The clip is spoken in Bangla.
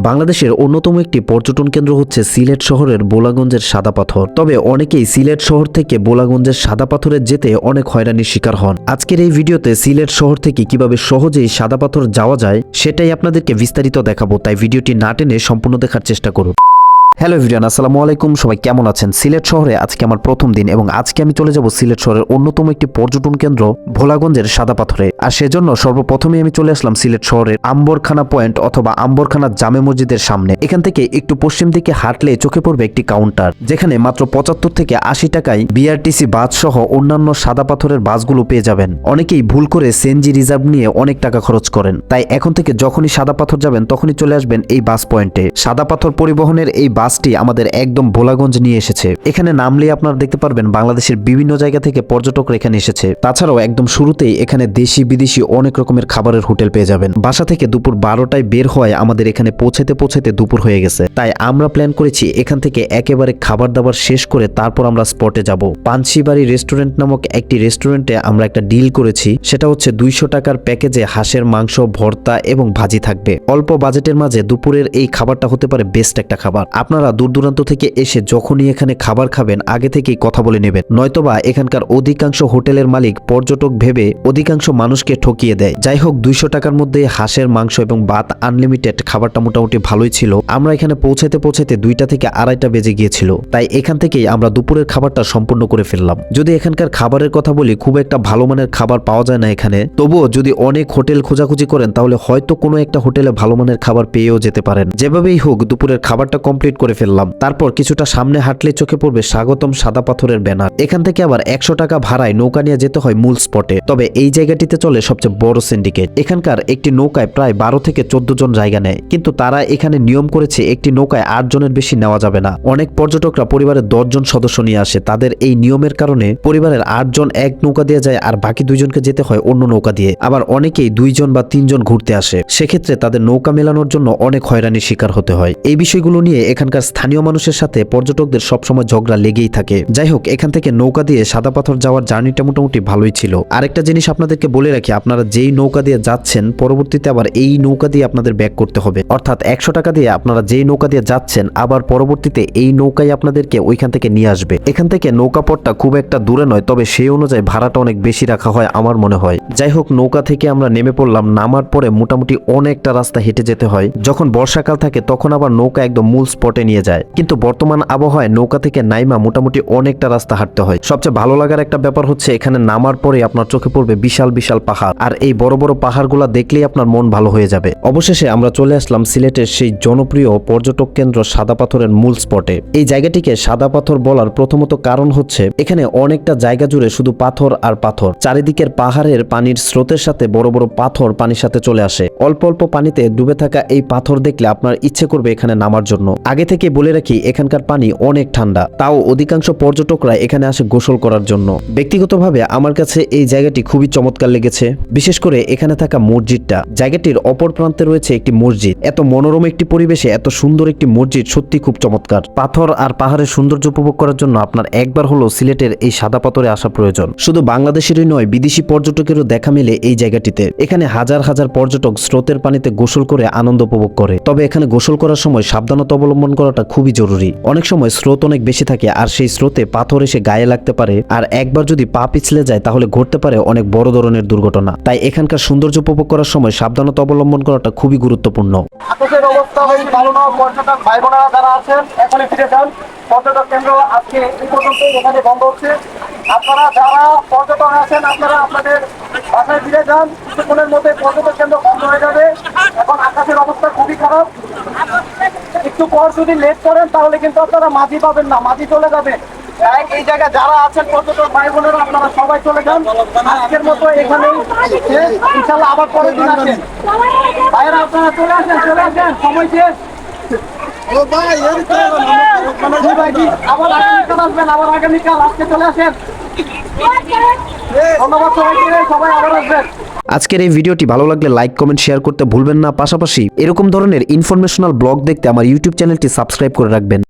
বাংলাদেশের অন্যতম একটি পর্যটন কেন্দ্র হচ্ছে সিলেট শহরের বোলাগঞ্জের সাদা পাথর। তবে অনেকেই সিলেট শহর থেকে বোলাগঞ্জের সাদা পাথরে যেতে অনেক হয়রানির শিকার হন। আজকের এই ভিডিওতে সিলেট শহর থেকে কিভাবে সহজেই সাদা পাথর যাওয়া যায় সেটাই আপনাদেরকে বিস্তারিত দেখাবো, তাই ভিডিওটি না টেনে সম্পূর্ণ দেখার চেষ্টা করুন। হ্যালো এভরিওয়ান, আসসালামু আলাইকুম। সবাই কেমন আছেন? সিলেট শহরে আজকে আমার প্রথম দিন এবং আজকে আমি চলে যাব সিলেট শহরের অন্যতম একটি পর্যটন কেন্দ্র ভোলাগঞ্জের সাদা পাথরে। আর সেজন্য সর্বপ্রথমে আমি চলে আসলাম সিলেট শহরের আম্বরখানা পয়েন্ট অথবা আম্বরখানা জামে মসজিদের সামনে। এখান থেকে একটু পশ্চিম দিকে হাঁটলে চোখে পড়বে একটি কাউন্টার, যেখানে মাত্র 75 থেকে 80 টাকায় বিআরটিসি বাস সহ অন্যান্য সাদা পাথরের বাসগুলো পেয়ে যাবেন। অনেকেই ভুল করে সিএনজি রিজার্ভ নিয়ে অনেক টাকা খরচ করেন, তাই এখন থেকে যখনই সাদা পাথর যাবেন তখনই চলে আসবেন এই বাস পয়েন্টে। সাদা পাথর পরিবহনের এই বাসটি আমাদের একদম ভোলাগঞ্জ নিয়ে এসেছে। এখানে নামলে আপনারা দেখতে পারবেন বাংলাদেশের বিভিন্ন জায়গা থেকে পর্যটকরা এখানে এসেছে। তাছাড়াও একদম শুরুতেই এখানে দেশি বিদেশি অনেক রকমের খাবারের হোটেল পেয়ে যাবেন। বাসা থেকে দুপুর 12টায় বের হয় আমাদের এখানে পৌঁছাতে দুপুর হয়ে গেছে, তাই আমরা প্ল্যান করেছি এখান থেকে একেবারে খাবার দাবার শেষ করে তারপর আমরা স্পটে যাব। পানশিবাড়ি রেস্টুরেন্ট নামক একটি রেস্টুরেন্টে আমরা একটা ডিল করেছি, সেটা হচ্ছে 200 টাকার প্যাকেজে হাঁসের মাংস, ভর্তা এবং ভাজি থাকবে। অল্প বাজেটের মাঝে দুপুরের এই খাবারটা হতে পারে বেস্ট একটা খাবার। আপনারা দূর দূরান্ত থেকে এসে যখনই এখানে খাবার খাবেন আগে থেকেই কথা বলে নেবেন, নয়তোবা এখানকার অধিকাংশ হোটেলের মালিক পর্যটক ভেবে অধিকাংশ মানুষকে ঠকিয়ে দেয়। যাই হোক, 200 টাকার মধ্যে হাঁসের মাংস এবং ভাত আনলিমিটেড, খাবারটা মোটামুটি ভালোই ছিল। আমরা এখানে পৌঁছাতে 2টা থেকে 2:30 বেজে গিয়েছিল, তাই এখান থেকেই আমরা দুপুরের খাবারটা সম্পূর্ণ করে ফেললাম। যদি এখানকার খাবারের কথা বলি, খুব একটা ভালো মানের খাবার পাওয়া যায় না এখানে। তবুও যদি অনেক হোটেল খোঁজাখুঁজি করেন তাহলে হয়তো কোনো একটা হোটেলে ভালো মানের খাবার পেয়েও যেতে পারেন। যেভাবেই হোক দুপুরের খাবারটা কমপ্লিট করে ফেললাম। তারপর কিছুটা সামনে হাঁটলে চোখে পড়বে স্বাগতম সাদা পাথরের ব্যানার। এখান থেকে আবার 100 টাকা ভাড়ায় নৌকা নিয়ে যেতে হয় মূল স্পটে। তবে এই জায়গাটিতে চলে সবচেয়ে বড় সিন্ডিকেট। এখানকার একটি নৌকায় প্রায় 12 থেকে 14 জন জায়গা নেয়, কিন্তু তারা এখানে নিয়ম করেছে একটি নৌকায় 8 জনের বেশি নেওয়া যাবে না। অনেক পর্যটকরা পরিবারের 10 জন সদস্য নিয়ে আসে। তাদের এই নিয়মের কারণে পরিবারের 8 জন এক নৌকা দিয়ে যায় আর বাকি 2 জনকে যেতে হয় অন্য নৌকা দিয়ে। আবার অনেকেই 2 জন বা 3 জন ঘুরতে আসে, সেক্ষেত্রে তাদের নৌকা মেলানোর জন্য অনেক হয়রানির শিকার হতে হয়। এই বিষয়গুলো নিয়ে এখানকার স্থানীয় মানুষের সাথে পর্যটকদের সবসময় ঝগড়া লেগেই থাকে। যাই হোক, এখান থেকে নৌকা দিয়ে সাদা পাথর যাওয়ার জার্নিটা মোটামুটি ভালোই ছিল। আরেকটা জিনিস আপনাদেরকে বলে রাখি, আপনারা যেই নৌকা দিয়ে যাচ্ছেন পরবর্তীতে আবার এই নৌকা দিয়ে আপনাদের ব্যাক করতে হবে। অর্থাৎ 100 টাকা দিয়ে আপনারা যেই নৌকা দিয়ে যাচ্ছেন আবার পরবর্তীতে এই নৌকায় আপনাদেরকে ওইখান থেকে নিয়ে আসবে। এখান থেকে নৌকা পথটা খুব একটা দূরে নয়, তবে সেই অনুযায়ী ভাড়াটা অনেক বেশি রাখা হয় আমার মনে হয়। যাই হোক, নৌকা থেকে আমরা নেমে পড়লাম। নামার পরে মোটামুটি অনেকটা রাস্তা হেঁটে যেতে হয়। যখন বর্ষাকাল থাকে তখন আবার নৌকা একদম মূল স্পটে নিয়ে যায়, কিন্তু বর্তমান আবহাওয়ায় নৌকা থেকে নাইমা মোটামুটি অনেকটা রাস্তা হাঁটতে হয়। সবচেয়ে ভালো লাগার একটা ব্যাপার হচ্ছে এখানে নামার পরে আপনার চোখে পড়বে বিশাল বিশাল পাহাড়, আর এই বড় বড় পাহাড়গুলা দেখলেই আপনার মন ভালো হয়ে যাবে। অবশেষে আমরা চলে আসলাম সিলেটের সেই জনপ্রিয় পর্যটক কেন্দ্র সাদা পাথরের মূল স্পটে। এই জায়গাটিকে সাদা পাথর বলার প্রথমত কারণ হচ্ছে এখানে অনেকটা জায়গা জুড়ে শুধু পাথর আর পাথর। চারিদিকের পাহাড়ের পানির স্রোতের সাথে বড় বড় পাথর পানির সাথে চলে আসে। অল্প অল্প পানিতে ডুবে থাকা এই পাথর দেখলে আপনার ইচ্ছে করবে এখানে নামার জন্য। আগে থেকে বলে রাখি, এখানকার পানি অনেক ঠান্ডা, তাও অধিকাংশ পর্যটকরা এখানে আসে গোসল করার জন্য। ব্যক্তিগতভাবে আমার কাছে এই জায়গাটি খুবই চমৎকার লেগেছে, বিশেষ করে এখানে থাকা মসজিদটা। জায়গাটির অপর প্রান্তে রয়েছে একটি মসজিদ। এত মনোরম একটি পরিবেশে এত সুন্দর একটি মসজিদ সত্যি খুব চমৎকার। পাথর আর পাহাড়ের সৌন্দর্য উপভোগ করার জন্য আপনার একবার হলো সিলেটের এই সাদা পাথরে আসা প্রয়োজন। শুধু বাংলাদেশেরই নয়, বিদেশি পর্যটকেরও দেখা মেলে এই জায়গাটিতে। এখানে হাজার হাজার পর্যটক স্রোতের পানিতে গোসল করে আনন্দ উপভোগ করে। তবে এখানে গোসল করার সময় সাবধানতা অবলম্বন করাটা খুবই জরুরি। অনেক সময় স্রোত অনেক বেশি থাকে আর সেই স্রোতে পাথর এসে গায়ে লাগতে পারে, আর একবার যদি পা পিছলে যায় তাহলে ঘটতে পারে অনেক বড় ধরনের দুর্ঘটনা। তাই এখানকার সৌন্দর্য উপভোগ করার সময় সাবধানতা অবলম্বন করাটা খুবই গুরুত্বপূর্ণ। আকাশের অবস্থা ভালো না, পর্যটক ভাই বোনেরা যারা আছেন এখনই ফিরে যান। পর্যটক কেন্দ্র আজকে এই পর্যন্ত এখানে বন্ধ হচ্ছে। আপনারা যারা পর্যটক আছেন আপনারা আপনাদের বাসায় ফিরে যান। কিছুক্ষণের মধ্যে পর্যটক কেন্দ্র বন্ধ হয়ে যাবে। এখন আকাশের অবস্থা খুবই খারাপ। একটু পর যদি লেট করেন তাহলে কিন্তু আপনারা মাঝি পাবেন না, মাঝি চলে যাবে। তাই এই জায়গায় যারা আছেন পর্যটক ভাই বোনেরা আপনারা সবাই চলে যান। আজকের মতো এখানেই ইনশাল্লাহ আবার পরের দিন আসেন। ভাইয়েরা আপনারা চলে আসেন, সময় শেষ। আবার আগামীকাল আসবেন, আবার আগামীকাল আজকে চলে আসেন। ধন্যবাদ সবাইকে, সবাই আবার আসবেন। আজকের এই ভিডিওটি ভালো লাগলে লাইক, কমেন্ট, শেয়ার করতে ভুলবেন না। পাশাপাশি এরকম ধরনের ইনফরমেশনাল ব্লগ দেখতে আমার ইউটিউব চ্যানেলটি সাবস্ক্রাইব করে রাখবেন।